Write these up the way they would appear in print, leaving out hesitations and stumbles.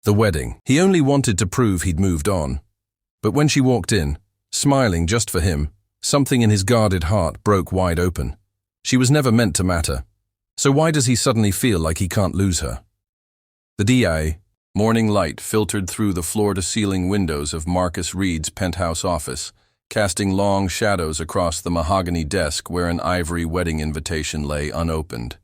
The wedding. He only wanted to prove he'd moved on. But when she walked in, smiling just for him, something in his guarded heart broke wide open. She was never meant to matter. So why does he suddenly feel like he can't lose her? The DA. Morning light filtered through the floor-to-ceiling windows of Marcus Reed's penthouse office, casting long shadows across the mahogany desk where an ivory wedding invitation lay unopened.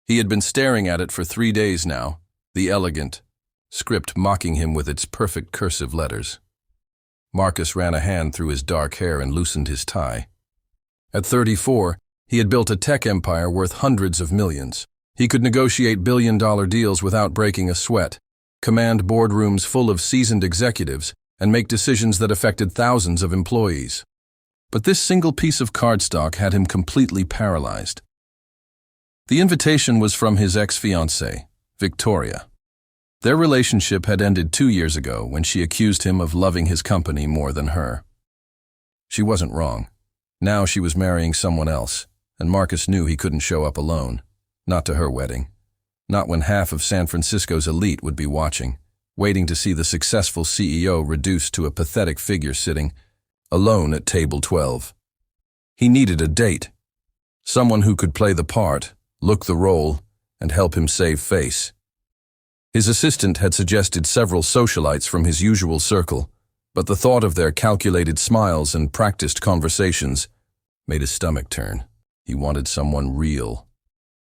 He had been staring at it for 3 days now, the elegant script mocking him with its perfect cursive letters. Marcus ran a hand through his dark hair and loosened his tie. At 34, he had built a tech empire worth hundreds of millions. He could negotiate billion-dollar deals without breaking a sweat, command boardrooms full of seasoned executives, and make decisions that affected thousands of employees. But this single piece of cardstock had him completely paralyzed. The invitation was from his ex-fiancée, Victoria. Their relationship had ended 2 years ago when she accused him of loving his company more than her. She wasn't wrong. Now she was marrying someone else, and Marcus knew he couldn't show up alone. Not to her wedding. Not when half of San Francisco's elite would be watching, waiting to see the successful CEO reduced to a pathetic figure sitting alone at table 12. He needed a date. Someone who could play the part, look the role, and help him save face. His assistant had suggested several socialites from his usual circle, but the thought of their calculated smiles and practiced conversations made his stomach turn. He wanted someone real.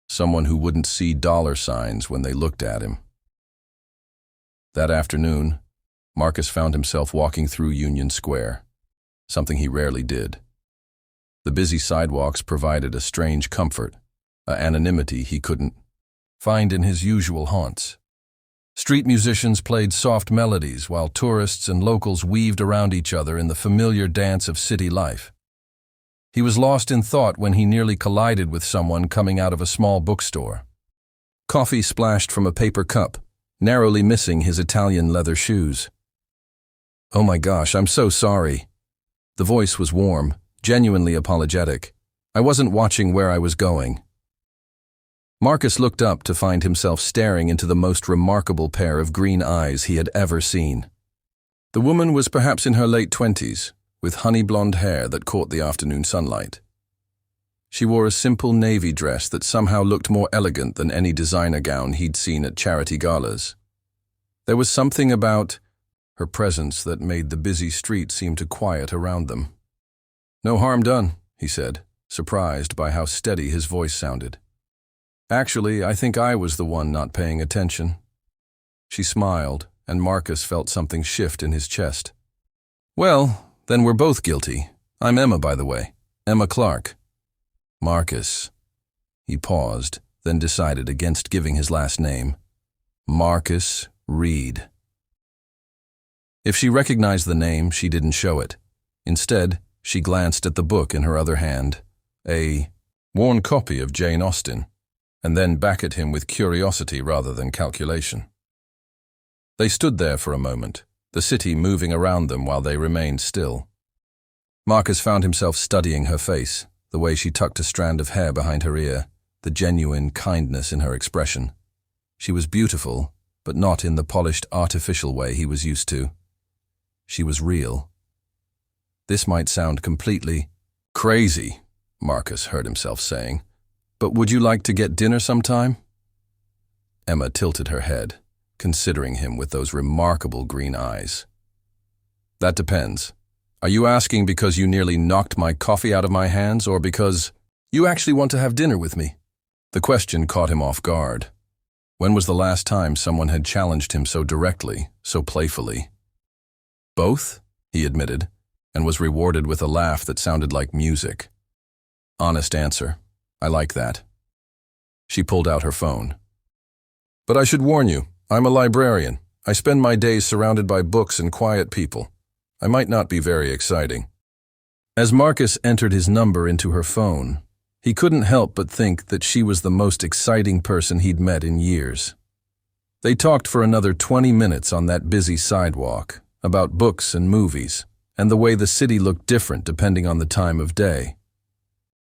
Someone who wouldn't see dollar signs when they looked at him. That afternoon, Marcus found himself walking through Union Square, something he rarely did. The busy sidewalks provided a strange comfort, an anonymity he couldn't find in his usual haunts. Street musicians played soft melodies while tourists and locals weaved around each other in the familiar dance of city life. He was lost in thought when he nearly collided with someone coming out of a small bookstore. Coffee splashed from a paper cup, narrowly missing his Italian leather shoes. "Oh my gosh, I'm so sorry." The voice was warm, genuinely apologetic. "I wasn't watching where I was going." Marcus looked up to find himself staring into the most remarkable pair of green eyes he had ever seen. The woman was perhaps in her late 20s, with honey blonde hair that caught the afternoon sunlight. She wore a simple navy dress that somehow looked more elegant than any designer gown he'd seen at charity galas. There was something about her presence that made the busy street seem to quiet around them. "No harm done," he said, surprised by how steady his voice sounded. "Actually, I think I was the one not paying attention." She smiled, and Marcus felt something shift in his chest. "Well, then we're both guilty. I'm Emma, by the way. Emma Clark." "Marcus." He paused, then decided against giving his last name. Marcus Reed. If she recognized the name, she didn't show it. Instead, she glanced at the book in her other hand, a worn copy of Jane Austen, and then back at him with curiosity rather than calculation. They stood there for a moment, the city moving around them while they remained still. Marcus found himself studying her face, the way she tucked a strand of hair behind her ear, the genuine kindness in her expression. She was beautiful, but not in the polished, artificial way he was used to. She was real. This might sound completely crazy, Marcus heard himself saying, but would you like to get dinner sometime? Emma tilted her head, considering him with those remarkable green eyes. That depends. Are you asking because you nearly knocked my coffee out of my hands, or because you actually want to have dinner with me? The question caught him off guard. When was the last time someone had challenged him so directly, so playfully? Both, he admitted, and was rewarded with a laugh that sounded like music. Honest answer. I like that. She pulled out her phone. But I should warn you, I'm a librarian. I spend my days surrounded by books and quiet people. I might not be very exciting. As Marcus entered his number into her phone, he couldn't help but think that she was the most exciting person he'd met in years. They talked for another 20 minutes on that busy sidewalk, about books and movies, and the way the city looked different depending on the time of day.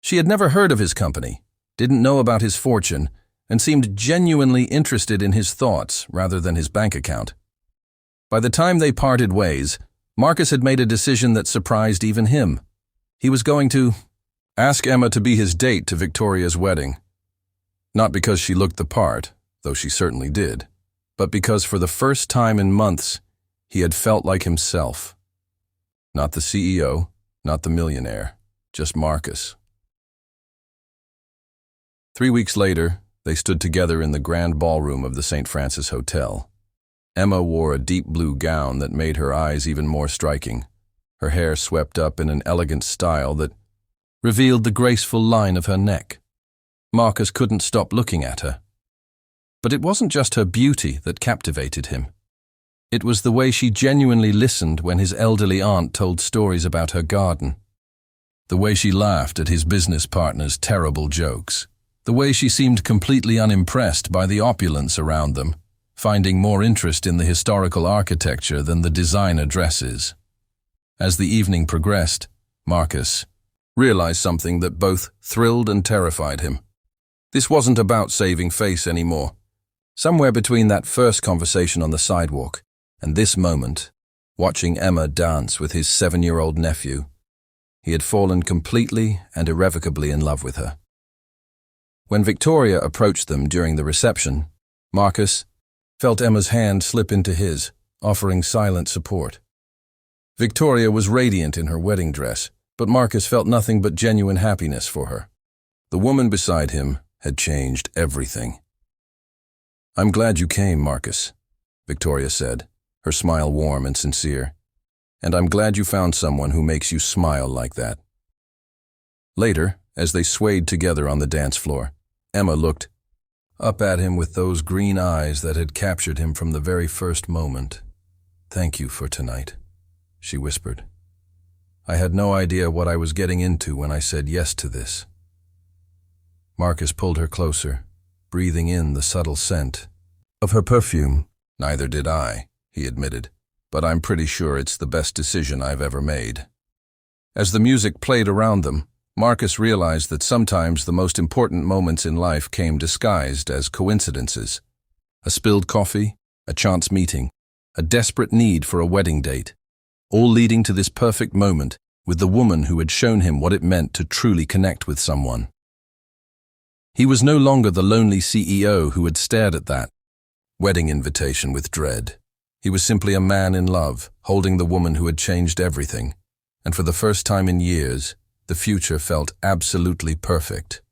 She had never heard of his company, didn't know about his fortune, and seemed genuinely interested in his thoughts rather than his bank account. By the time they parted ways, Marcus had made a decision that surprised even him. He was going to ask Emma to be his date to Victoria's wedding. Not because she looked the part, though she certainly did, but because for the first time in months, he had felt like himself. Not the CEO, not the millionaire, just Marcus. 3 weeks later, they stood together in the grand ballroom of the St. Francis Hotel. Emma wore a deep blue gown that made her eyes even more striking, her hair swept up in an elegant style that revealed the graceful line of her neck. Marcus couldn't stop looking at her. But it wasn't just her beauty that captivated him. It was the way she genuinely listened when his elderly aunt told stories about her garden. The way she laughed at his business partner's terrible jokes. The way she seemed completely unimpressed by the opulence around them, finding more interest in the historical architecture than the designer dresses. As the evening progressed, Marcus realized something that both thrilled and terrified him. This wasn't about saving face anymore. Somewhere between that first conversation on the sidewalk and this moment, watching Emma dance with his 7-year-old nephew, he had fallen completely and irrevocably in love with her. When Victoria approached them during the reception, Marcus felt Emma's hand slip into his, offering silent support. Victoria was radiant in her wedding dress, but Marcus felt nothing but genuine happiness for her. The woman beside him had changed everything. "I'm glad you came, Marcus," Victoria said, her smile warm and sincere. "And I'm glad you found someone who makes you smile like that." Later, as they swayed together on the dance floor, Emma looked up at him with those green eyes that had captured him from the very first moment. "Thank you for tonight," she whispered. "I had no idea what I was getting into when I said yes to this." Marcus pulled her closer, breathing in the subtle scent of her perfume. "Neither did I," he admitted, "but I'm pretty sure it's the best decision I've ever made." As the music played around them, Marcus realized that sometimes the most important moments in life came disguised as coincidences. A spilled coffee, a chance meeting, a desperate need for a wedding date, all leading to this perfect moment with the woman who had shown him what it meant to truly connect with someone. He was no longer the lonely CEO who had stared at that wedding invitation with dread. He was simply a man in love, holding the woman who had changed everything, and for the first time in years, the future felt absolutely perfect.